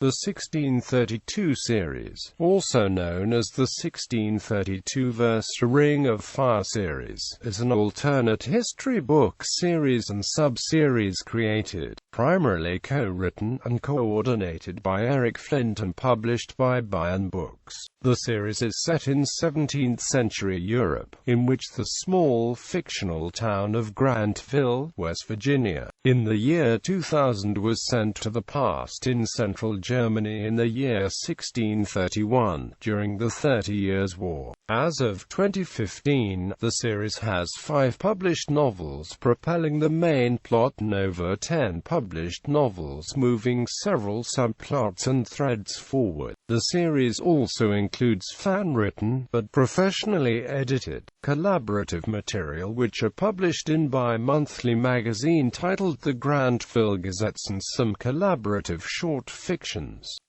The 1632 series, also known as the 1632 vs. Ring of Fire series, is an alternate history book series and sub-series created, primarily co-written and coordinated by Eric Flint and published by Baen Books. The series is set in 17th-century Europe, in which the small fictional town of Grantville, West Virginia, in the year 2000 was sent to the past in central Germany in the year 1631, during the 30 Years' War. As of 2015, the series has 5 published novels propelling the main plot and over 10 published novels moving several subplots and threads forward. The series also includes fan-written, but professionally edited, collaborative material which are published in bi-monthly magazine titled The Grantville Gazettes and some collaborative short fictions.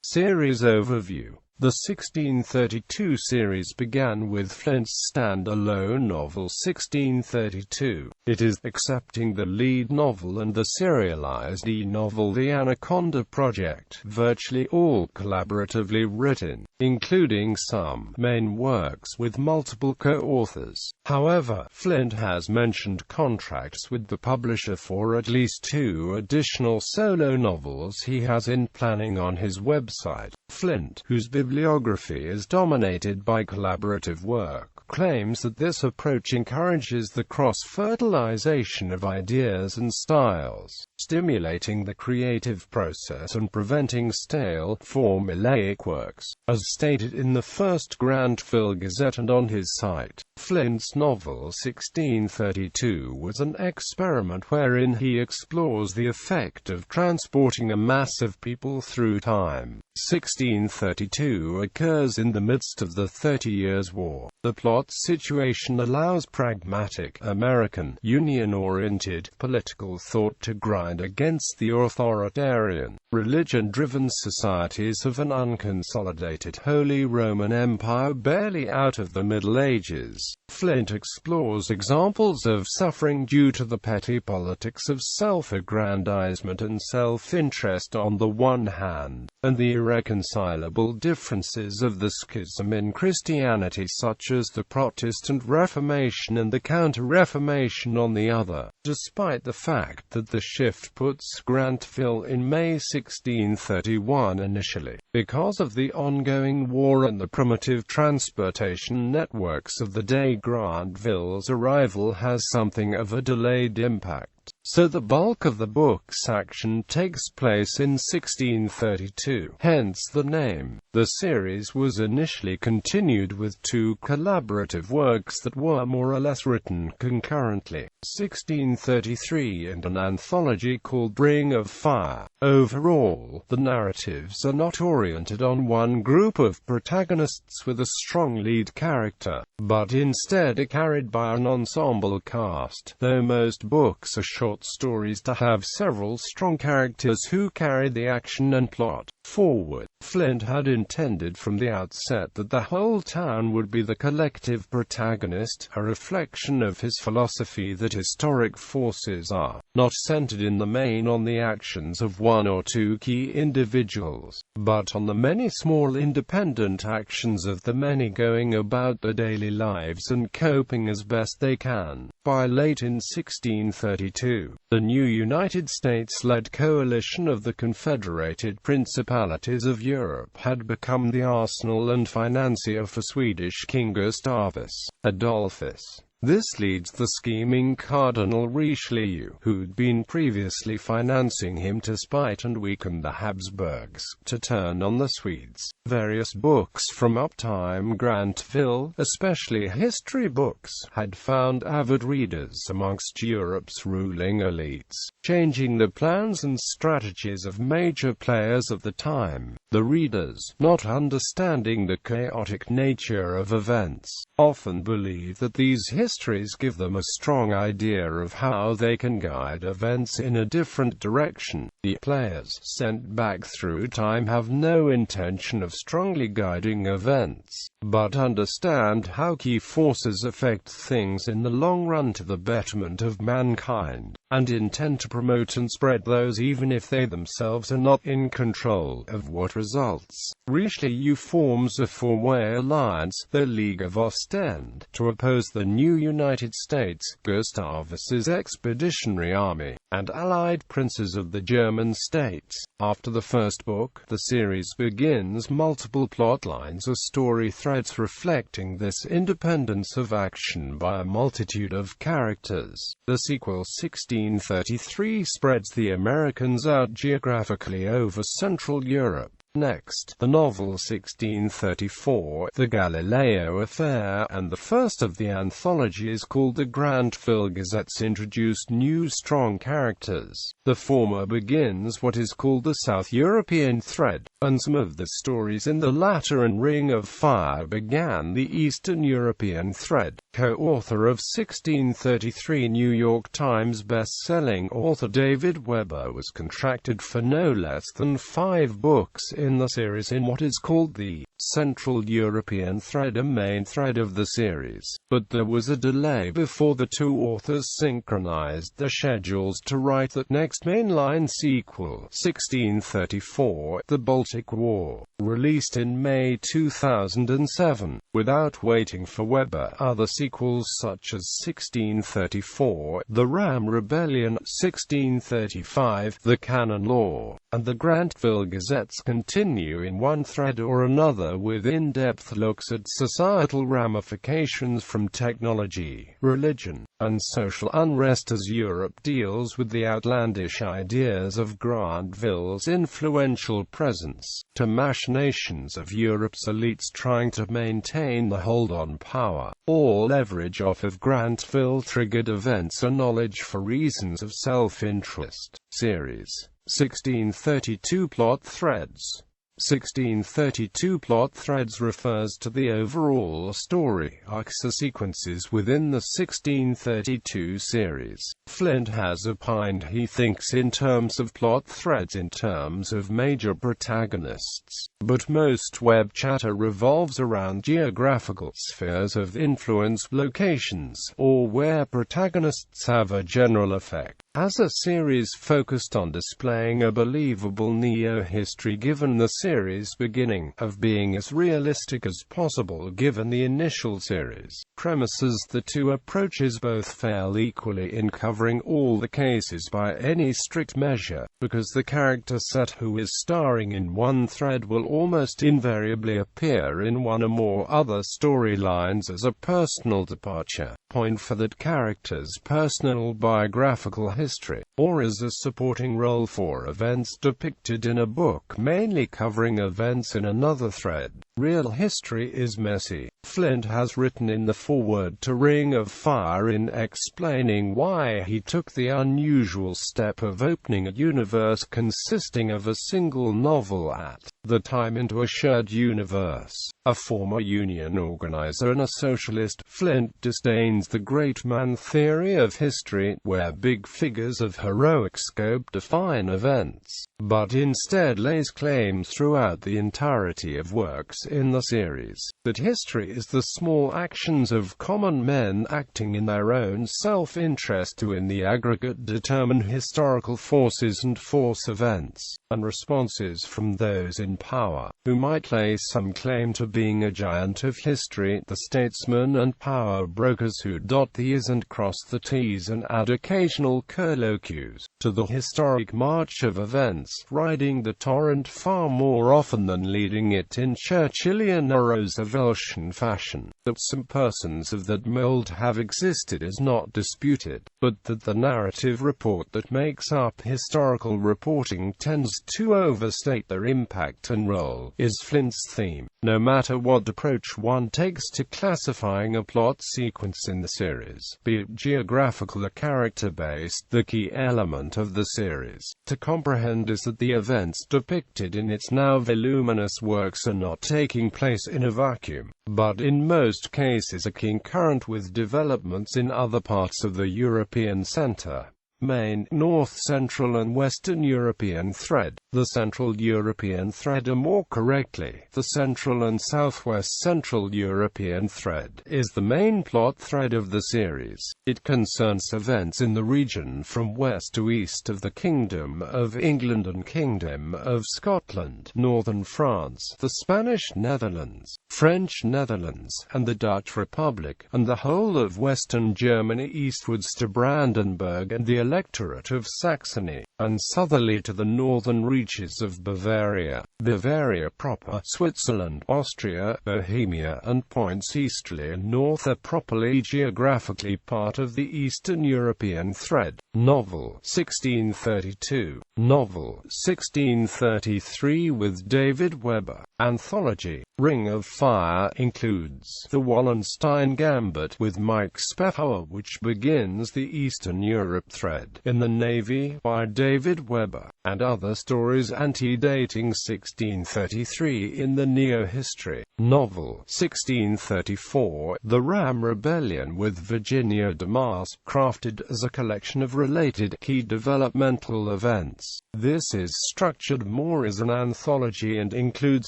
Series overview. The 1632 series began with Flint's stand-alone novel 1632. It is, excepting the lead novel and the serialized e-novel The Anaconda Project, virtually all collaboratively written, including some main works with multiple co-authors. However, Flint has mentioned contracts with the publisher for at least 2 additional solo novels he has in planning on his website. Flint, whose bibliography is dominated by collaborative work, claims that this approach encourages the cross-fertilization of ideas and styles, stimulating the creative process and preventing stale, formulaic works. As stated in the first Grantville Gazette and on his site, Flint's novel 1632 was an experiment wherein he explores the effect of transporting a mass of people through time. 1632 occurs in the midst of the 30 Years' War. The plot situation allows pragmatic, American, Union-oriented, political thought to grind against the authoritarian, religion-driven societies of an unconsolidated Holy Roman Empire barely out of the Middle Ages. Flint explores examples of suffering due to the petty politics of self-aggrandizement and self-interest on the one hand, and the irreconcilable differences of the schism in Christianity such as the Protestant Reformation and the Counter-Reformation on the other. Despite the fact that the shift puts Grantville in May 1631 initially, because of the ongoing war and the primitive transportation networks of the day, Grantville's arrival has something of a delayed impact. So the bulk of the book's action takes place in 1632, hence the name. The series was initially continued with 2 collaborative works that were more or less written concurrently, 1633 and an anthology called Ring of Fire. Overall, the narratives are not oriented on one group of protagonists with a strong lead character, but instead are carried by an ensemble cast, though most books are short stories to have several strong characters who carry the action and plot forward. Flint had intended from the outset that the whole town would be the collective protagonist, a reflection of his philosophy that historic forces are not centered in the main on the actions of 1 or 2 key individuals, but on the many small independent actions of the many going about their daily lives and coping as best they can. By late in 1632, the new United States-led coalition of the Confederated Principalities of Europe had become the arsenal and financier for Swedish King Gustavus Adolphus. This leads the scheming Cardinal Richelieu, who'd been previously financing him to spite and weaken the Habsburgs, to turn on the Swedes. Various books from uptime Grantville, especially history books, had found avid readers amongst Europe's ruling elites, changing the plans and strategies of major players of the time. The readers, not understanding the chaotic nature of events, often believe that these histories give them a strong idea of how they can guide events in a different direction. The players sent back through time have no intention of strongly guiding events, but understand how key forces affect things in the long run to the betterment of mankind, and intend to promote and spread those even if they themselves are not in control of what results. Richelieu forms a four-way alliance, the League of Ostend, to oppose the new United States, Gustavus's expeditionary army, and allied princes of the German states. After the first book, the series begins multiple plot lines or story threads reflecting this independence of action by a multitude of characters. The sequel, 1633, spreads the Americans out geographically over Central Europe. Next, the novel 1634, The Galileo Affair, and the first of the anthology is called The Grantville Gazettes, introduced new strong characters. The former begins what is called the South European thread, and some of the stories in the latter and Ring of Fire began the Eastern European thread. Co-author of 1633 New York Times best-selling author David Weber was contracted for no less than 5 books in the series in what is called the Central European thread, a main thread of the series. But there was a delay before the two authors synchronized their schedules to write that next mainline sequel, 1634, The Baltic War, released in May 2007. Without waiting for Weber, other sequels such as 1634, The Ram Rebellion, 1635, The Canon Law, and the Grantville Gazettes continue in one thread or another, with in-depth looks at societal ramifications from technology, religion, and social unrest as Europe deals with the outlandish ideas of Grantville's influential presence, to machinations of Europe's elites trying to maintain the hold on power, or leverage off of Grantville-triggered events or knowledge for reasons of self-interest. Series 1632 Plot Threads. 1632 Plot Threads refers to the overall story arcs or sequences within the 1632 series. Flint has opined he thinks in terms of plot threads in terms of major protagonists, but most web chatter revolves around geographical spheres of influence, locations, or where protagonists have a general effect. As a series focused on displaying a believable neo-history given the series' beginning, of being as realistic as possible given the initial series premises, the two approaches both fail equally in covering all the cases by any strict measure, because the character set who is starring in one thread will almost invariably appear in one or more other storylines as a personal departure point for that character's personal biographical history, or as a supporting role for events depicted in a book mainly covering events in another thread. Real history is messy. Flint has written in the foreword to Ring of Fire in explaining why he took the unusual step of opening a universe consisting of a single novel at the time into a shared universe. A former union organizer and a socialist, Flint disdains the great man theory of history, where big figures of heroic scope define events, but instead lays claim throughout the entirety of works in the series that history is the small actions of common men acting in their own self-interest to in the aggregate determine historical forces and force events, and responses from those in power, who might lay some claim to being a giant of history, the statesmen and power brokers who dot the i's and cross the t's and add occasional curlicues to the historic march of events, riding the torrent far more often than leading it in Churchillian or Rooseveltian fashion. That some persons of that mold have existed is not disputed, but that the narrative report that makes up historical reporting tends to overstate their impact and role is Flint's theme. No matter what approach one takes to classifying a plot sequence in the series, be it geographical or character-based, the key element of the series to comprehend is that the events depicted in its now voluminous works are not taking place in a vacuum, but in most cases are concurrent with developments in other parts of the European center. main, North, Central and Western European thread. The Central European thread, or more correctly, the Central and Southwest Central European thread, is the main plot thread of the series. It concerns events in the region from west to east of the Kingdom of England and Kingdom of Scotland, northern France, the Spanish Netherlands, French Netherlands, and the Dutch Republic, and the whole of Western Germany eastwards to Brandenburg and the Electorate of Saxony, and southerly to the northern reaches of Bavaria, Bavaria proper, Switzerland, Austria, Bohemia, and points easterly and north are properly geographically part of the Eastern European thread. Novel 1632. Novel 1633 with David Weber. Anthology Ring of Fire includes The Wallenstein Gambit with Mike Spefauer, which begins the Eastern Europe thread, In the Navy by David Weber, and other stories antedating 1633 in the Neo-History. Novel 1634 The Ram Rebellion with Virginia DeMars, crafted as a collection of related key developmental events. This is structured more as an anthology and includes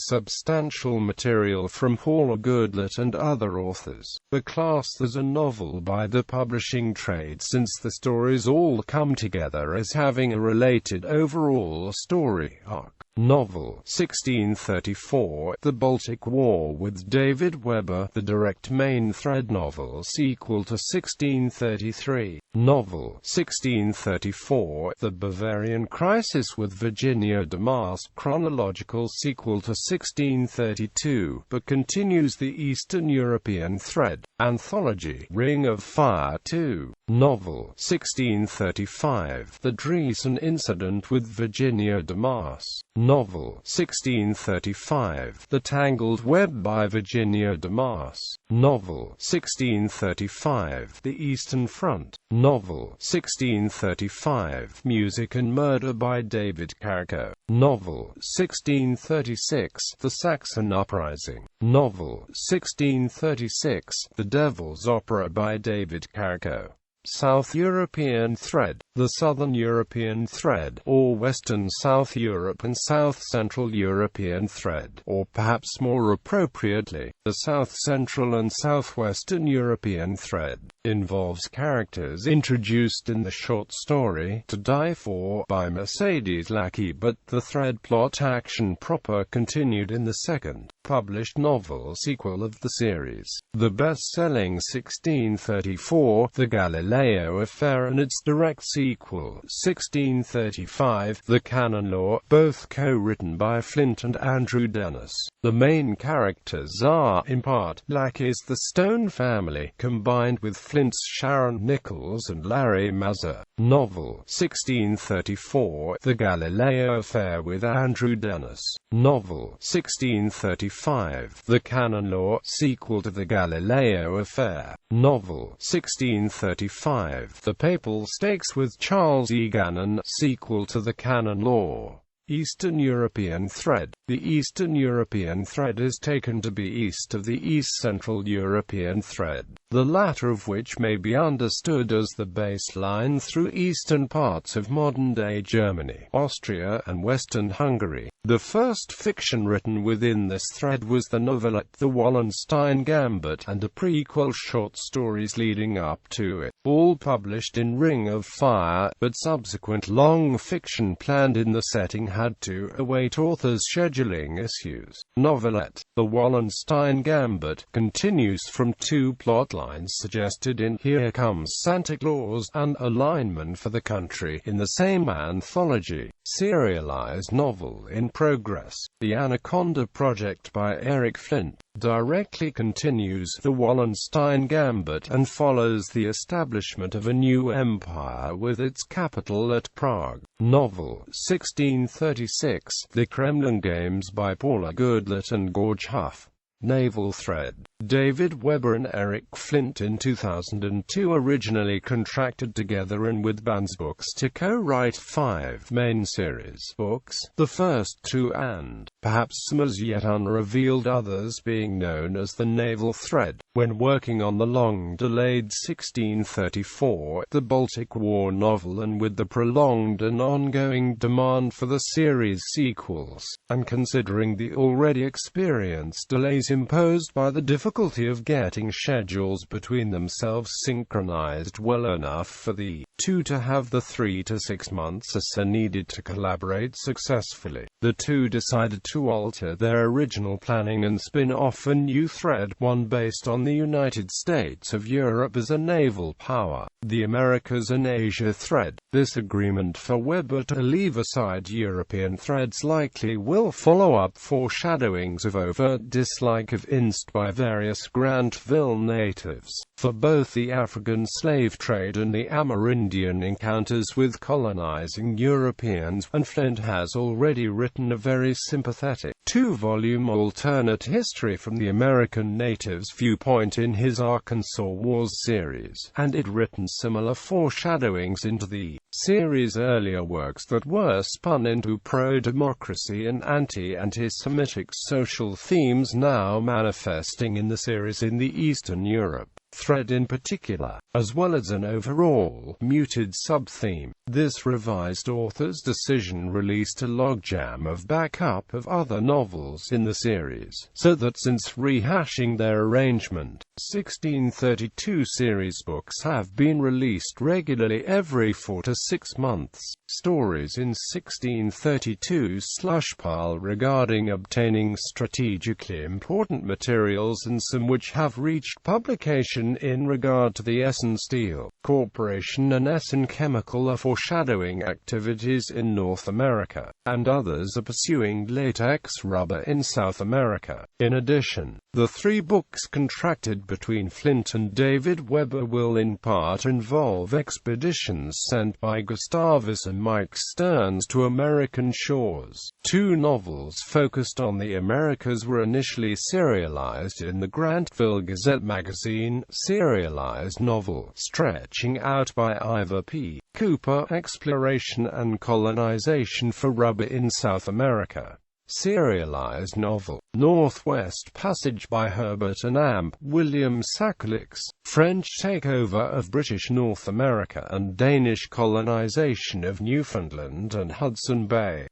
substantial material from Paula Goodlett and other authors, but classed as a novel by the publishing trade since the stories all come together as having a related overall story arc. Novel 1634 The Baltic War with David Weber, the direct main thread novel sequel to 1633. Novel 1634 The Bavarian Crisis with Virginia DeMars, chronological sequel to 1632, but continues the Eastern European thread. Anthology Ring of Fire 2. Novel 1635 The Driessen Incident with Virginia DeMars. Novel 1635 The Tangled Web by Virginia DeMars. Novel 1635 The Eastern Front. Novel 1635 Music and Murder by David Carrico. Novel 1636 The Saxon Uprising. Novel 1636 The Devil's Opera by David Carrico. South European thread. The Southern European thread, or Western South Europe and South Central European thread, or perhaps more appropriately, the South Central and Southwestern European thread, involves characters introduced in the short story To Die For by Mercedes Lackey, but the thread plot action proper continued in the second, published novel sequel of the series, the best-selling 1634, The Galileo Affair, and its direct sequel, 1635, The Canon Law, both co-written by Flint and Andrew Dennis. The main characters are, in part, Lackey's The Stone Family, combined with Flint's Sharon Nichols and Larry Mazur. Novel 1634, The Galileo Affair with Andrew Dennis. Novel 1635, The Canon Law, sequel to The Galileo Affair. Novel 1635, The Papal Stakes with Charles E. Gannon, sequel to The Canon Law. Eastern European thread. The Eastern European thread is taken to be east of the East Central European thread, the latter of which may be understood as the baseline through eastern parts of modern-day Germany, Austria, and Western Hungary. The first fiction written within this thread was the novelette The Wallenstein Gambit, and a prequel short stories leading up to it, all published in Ring of Fire, but subsequent long fiction planned in the setting had to await authors' scheduling issues. Novelette The Wallenstein Gambit continues from two plot lines suggested in Here Comes Santa Claus and A Lineman for the Country in the same anthology. Serialized novel in progress, The Anaconda Project by Eric Flint, directly continues The Wallenstein Gambit and follows the establishment of a new empire with its capital at Prague. Novel 1636, The Kremlin Games by Paula Goodlett and George Huff. Naval thread. David Weber and Eric Flint in 2002 originally contracted together and with Baen Books to co-write 5 main series books, the first 2 and perhaps some as yet unrevealed, others being known as the naval thread. When working on the long-delayed 1634, the Baltic War novel, and with the prolonged and ongoing demand for the series sequels, and considering the already experienced delays imposed by the difficulty of getting schedules between themselves synchronized well enough for the two to have the 3 to 6 months needed to collaborate successfully, the two decided to alter their original planning and spin off a new thread, one based on the United States of Europe as a naval power, the Americas and Asia thread. This agreement for Weber to leave aside European threads likely will follow up foreshadowings of overt dislike evinced by various Grantville natives for both the African slave trade and the Amerindian encounters with colonizing Europeans, and Flint has already written a very sympathetic two-volume alternate history from the American natives' viewpoint in his Arkansas Wars series, and it written similar foreshadowings into the series' earlier works that were spun into pro-democracy and anti-Semitic social themes now manifesting in the series in the Eastern Europe thread in particular, as well as an overall muted sub-theme. This revised author's decision released a logjam of backup of other novels in the series, so that since rehashing their arrangement, 1632 series books have been released regularly every 4 to 6 months. Stories in 1632 slushpile regarding obtaining strategically important materials, and some which have reached publication in regard to the Essen Steel Corporation and Essen Chemical are foreshadowing activities in North America, and others are pursuing latex rubber in South America. In addition, the 3 books contracted between Flint and David Weber will in part involve expeditions sent by Gustavus and Mike Stearns to American shores. 2 novels focused on the Americas were initially serialized in the Grantville Gazette magazine. Serialized novel Stretching Out by Ivor P. Cooper, Exploration and Colonization for Rubber in South America. Serialized novel Northwest Passage by Herbert and Amp. William Sakelix, French Takeover of British North America and Danish Colonization of Newfoundland and Hudson Bay.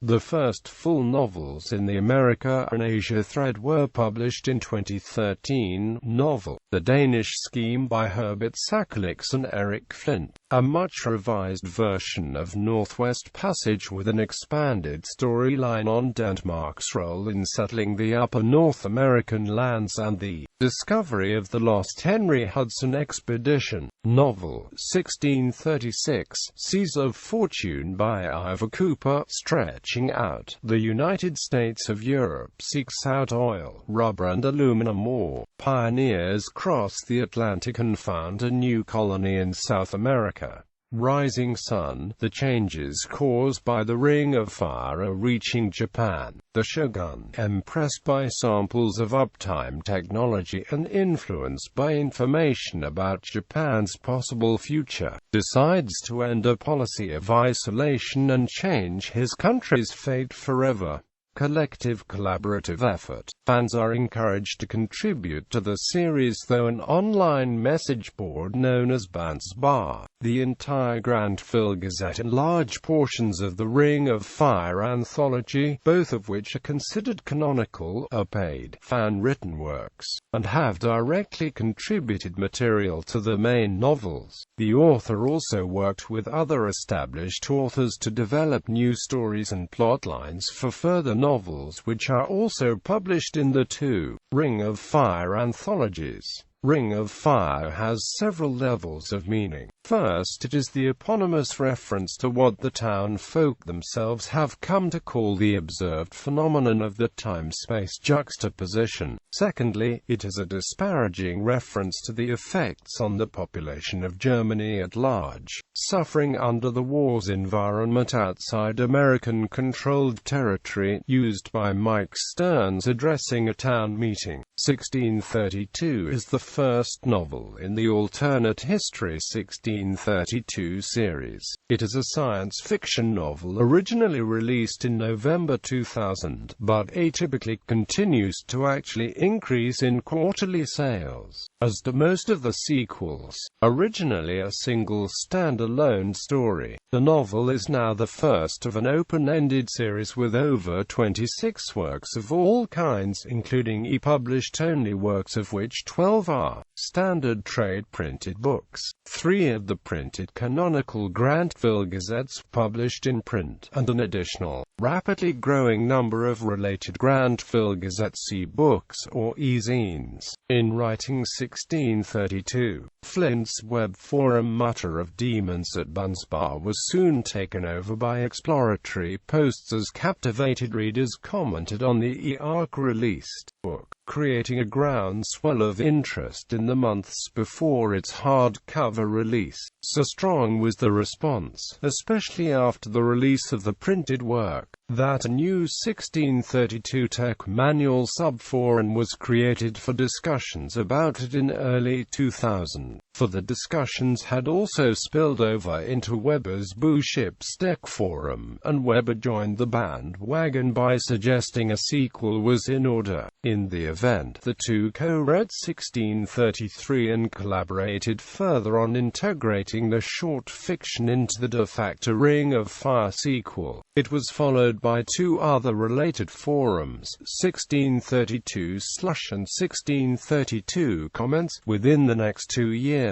The first full novels in the America and Asia thread were published in 2013. Novel The Danish Scheme by Herbert Sakelix and Eric Flint, a much revised version of Northwest Passage with an expanded storyline on Denmark's role in settling the upper North American lands and the discovery of the lost Henry Hudson expedition. Novel 1636 Seas of Fortune by Ivor Cooper. Stretching Out. The United States of Europe seeks out oil, rubber and aluminum ore. Pioneers cross the Atlantic and found a new colony in South America. Rising Sun. The changes caused by the Ring of Fire are reaching Japan. The Shogun, impressed by samples of uptime technology and influenced by information about Japan's possible future, decides to end a policy of isolation and change his country's fate forever. Collective collaborative effort. Fans are encouraged to contribute to the series through an online message board known as Baen's Bar. The entire Grantville Gazette and large portions of the Ring of Fire anthology, both of which are considered canonical, are paid, fan-written works, and have directly contributed material to the main novels. The author also worked with other established authors to develop new stories and plotlines for further novels, which are also published in the 2 Ring of Fire anthologies. Ring of Fire has several levels of meaning. First, it is the eponymous reference to what the town folk themselves have come to call the observed phenomenon of the time-space juxtaposition. Secondly, it is a disparaging reference to the effects on the population of Germany at large, suffering under the war's environment outside American-controlled territory, used by Mike Stearns addressing a town meeting. 1632 is the first novel in the alternate history 1632 series. It is a science fiction novel originally released in November 2000, but atypically continues to actually increase in quarterly sales, as do most of the sequels. Originally a single stand-alone story, the novel is now the first of an open-ended series with over 26 works of all kinds, including e-published only works, of which 12 are standard trade printed books. 3 of the printed canonical Grantville Gazettes published in print, and an additional, rapidly growing number of related Grantville Gazettes e-books or e-zines. In writing 1632, Flint's web forum Mutter of Demons at Bunsbar was soon taken over by exploratory posts as captivated readers commented on the EARC-released book, creating a groundswell of interest in the months before its hardcover release. So strong was the response, especially after the release of the printed work, that a new 1632 tech manual subforum was created for discussions about it in early 2000. For the discussions had also spilled over into Weber's Buship's Deck forum, and Weber joined the bandwagon by suggesting a sequel was in order. In the event, the two co-wrote 1633 and collaborated further on integrating the short fiction into the de facto Ring of Fire sequel. It was followed by 2 other related forums, 1632 Slush and 1632 Comments, within the next 2 years.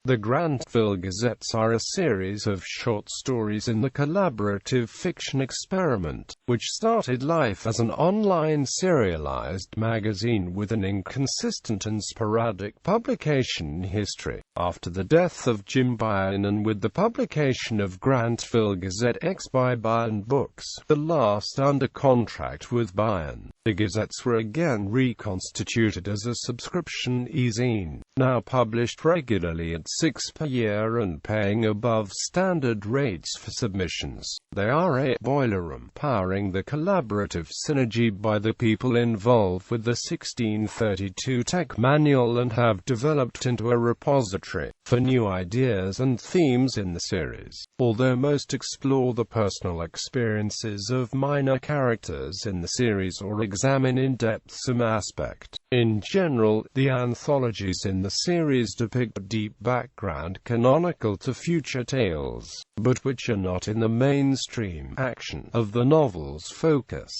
The Grantville Gazettes are a series of short stories in the collaborative fiction experiment, which started life as an online serialized magazine with an inconsistent and sporadic publication history. After the death of Jim Baen and with the publication of Grantville Gazette X by Baen Books, the last under contract with Baen, the Gazettes were again reconstituted as a subscription e-zine, now published regularly at 6 per year and paying above standard rates for submissions. They are a boiler room, powering the collaborative synergy by the people involved with the 1632 tech manual, and have developed into a repository for new ideas and themes in the series. Although most explore the personal experiences of minor characters in the series or examine in depth some aspect, in general, the anthologies in the series depict deep background canonical to future tales, but which are not in the mainstream action of the novel's focus.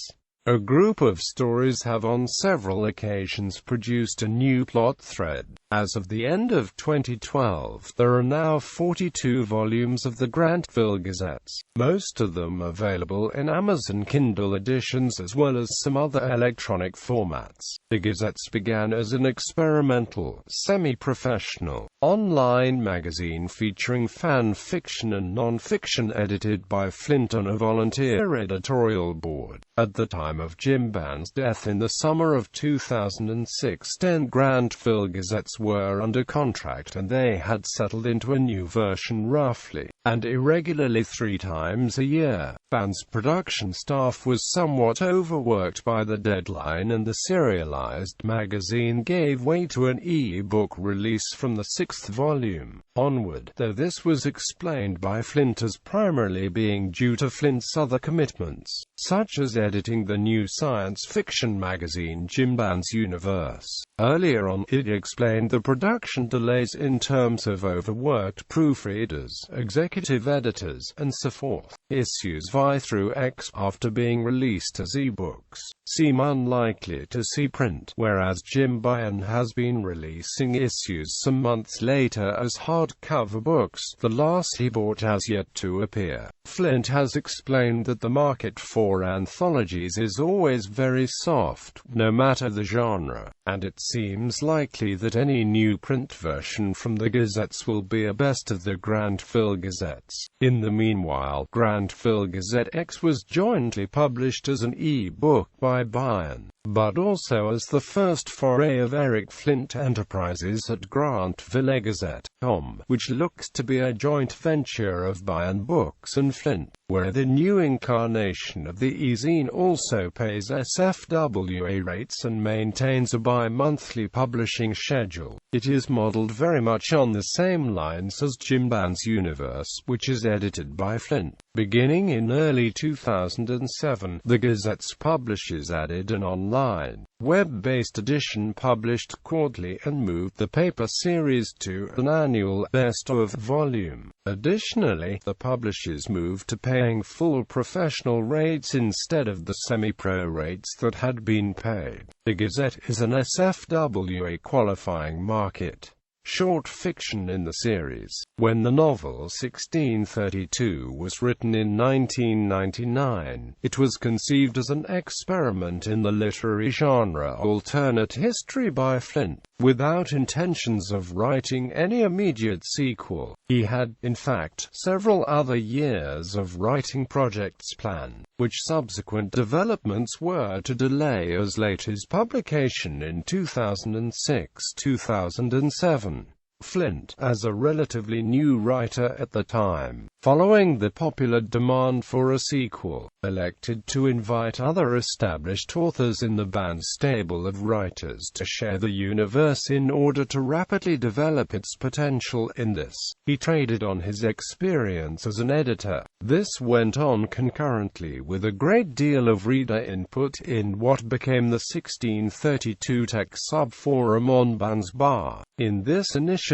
A group of stories have on several occasions produced a new plot thread. As of the end of 2012, there are now 42 volumes of the Grantville Gazettes, most of them available in Amazon Kindle editions as well as some other electronic formats. The Gazettes began as an experimental, semi-professional, online magazine featuring fan fiction and non-fiction edited by Flint on a volunteer editorial board. At the time of Jim Baen's death in the summer of 2006, 10 Grantville Gazettes were under contract, and they had settled into a new version roughly and irregularly 3 times a year. Baen's production staff was somewhat overworked by the deadline, and the serialized magazine gave way to an e-book release from the 6th volume onward, though this was explained by Flint as primarily being due to Flint's other commitments, such as editing the new science fiction magazine Jim Baen's Universe. Earlier on, it explained the production delays in terms of overworked proofreaders, executive editors, and so forth. Issues Vi through X, after being released as ebooks, seem unlikely to see print, whereas Jim Baen has been releasing issues some months later as hardcover books. The last he bought has yet to appear. Flint has explained that the market for anthologies is always very soft, no matter the genre, and it seems likely that any new print version from the Gazettes will be a best of the Grantville Gazettes. In the meanwhile, Grantville Gazette X was jointly published as an e-book by Baen, but also as the first foray of Eric Flint Enterprises at Grantville Gazettes, which looks to be a joint venture of Baen Books and Flint, where the new incarnation of the e-zine also pays SFWA rates and maintains a bi-monthly publishing schedule. It is modeled very much on the same lines as Jim Baen's Universe, which is edited by Flint. Beginning in early 2007, the Gazettes publishers added an online, web-based edition published quarterly and moved the paper series to an annual best-of volume. Additionally, the publishers moved to paying full professional rates instead of the semi-pro rates that had been paid. The Gazette is an SFWA qualifying market. Short fiction in the series. When the novel 1632 was written in 1999, it was conceived as an experiment in the literary genre alternate history by Flint, without intentions of writing any immediate sequel. He had, in fact, several other years of writing projects planned, which subsequent developments were to delay as late as publication in 2006-2007. Flint, as a relatively new writer at the time, following the popular demand for a sequel, elected to invite other established authors in the Baen stable of writers to share the universe in order to rapidly develop its potential in this. He traded on his experience as an editor. This went on concurrently with a great deal of reader input in what became the 1632 tech sub-forum on Baen's Bar. In this initiative,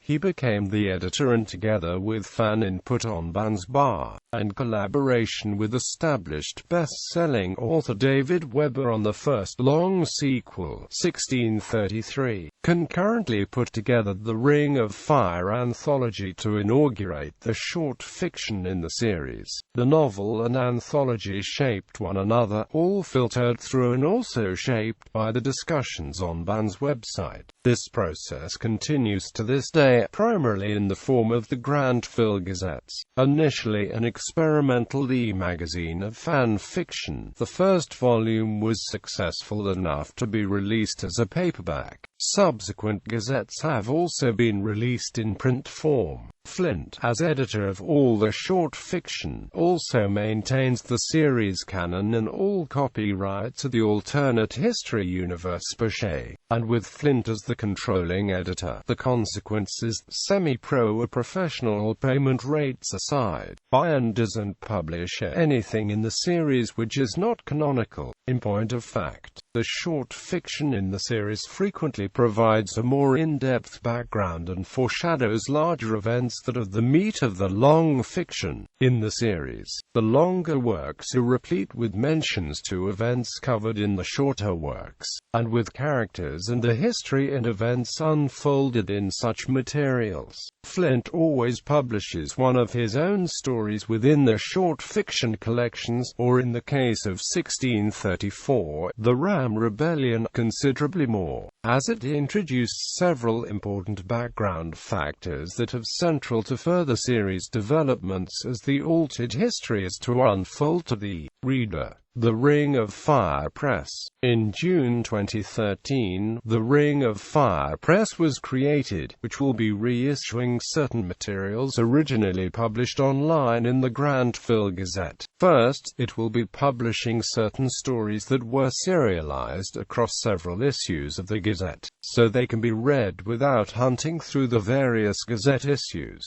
he became the editor and together with fan input on Baen's Bar, and collaboration with established best-selling author David Weber on the first long sequel, 1633, concurrently put together the Ring of Fire anthology to inaugurate the short fiction in the series. The novel and anthology shaped one another, all filtered through and also shaped by the discussions on Baen's website. This process continues to this day, primarily in the form of the Grantville Gazettes. Initially an experimental e-magazine of fan fiction, the first volume was successful enough to be released as a paperback. Subsequent gazettes have also been released in print form. Flint, as editor of all the short fiction, also maintains the series canon and all copyrights of the alternate history universe per se, and with Flint as the controlling editor, the consequence is, semi-pro or professional payment rates aside, Baen doesn't publish anything in the series which is not canonical. In point of fact, the short fiction in the series frequently provides a more in-depth background and foreshadows larger events that are the meat of the long fiction. In the series, the longer works are replete with mentions to events covered in the shorter works, and with characters and the history and events unfolded in such materials. Flint always publishes one of his own stories within the short fiction collections, or in the case of 1634, the Ram Rebellion, considerably more, as it introduced several important background factors that have central to further series developments as the altered history is to unfold to the reader. The Ring of Fire Press. In June 2013, the Ring of Fire Press was created, which will be reissuing certain materials originally published online in the Grantville Gazette. First, it will be publishing certain stories that were serialized across several issues of the Gazette, so they can be read without hunting through the various Gazette issues.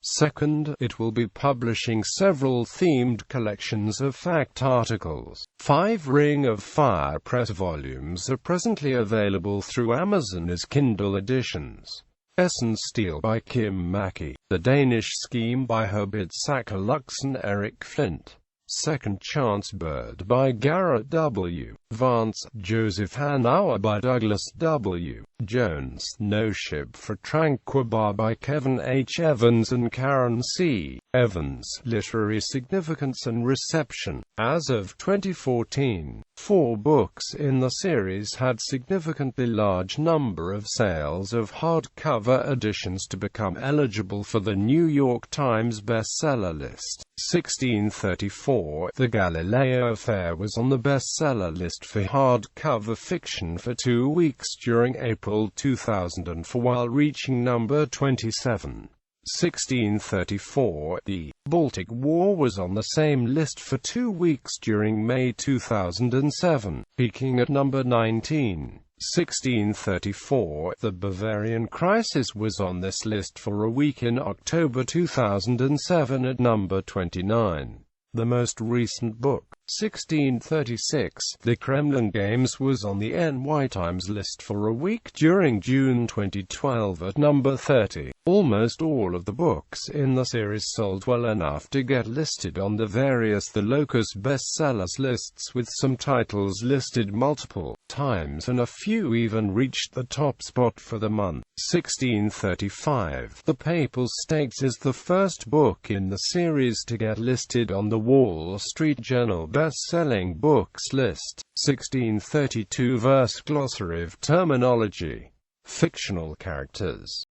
Second, it will be publishing several themed collections of fact articles. 5 Ring of Fire Press volumes are presently available through Amazon as Kindle editions. Essence Steel by Kim Mackey. The Danish Scheme by Herbert Sacker-Lux and Eric Flint. Second Chance Bird by Garrett W. Vance. Joseph Hanauer by Douglas W. Jones. No Ship for Tranquebar by Kevin H. Evans and Karen C. Evans. Literary Significance and Reception. As of 2014, 4 books in the series had significantly large number of sales of hardcover editions to become eligible for the New York Times bestseller list. 1634, The Galileo Affair was on the bestseller list for hardcover fiction for 2 weeks during April 2004 while reaching number 27. 1634, The Baltic War was on the same list for 2 weeks during May 2007, peaking at number 19. 1634, The Bavarian Crisis was on this list for a week in October 2007 at number 29. The most recent book, 1636, The Kremlin Games was on the NY Times list for a week during June 2012 at number 30. Almost all of the books in the series sold well enough to get listed on the various The Locus bestsellers lists, with some titles listed multiple times and a few even reached the top spot for the month. 1635, The Papal States is the first book in the series to get listed on the Wall Street Journal best-selling books list. 1632, Verse glossary of terminology. Fictional characters.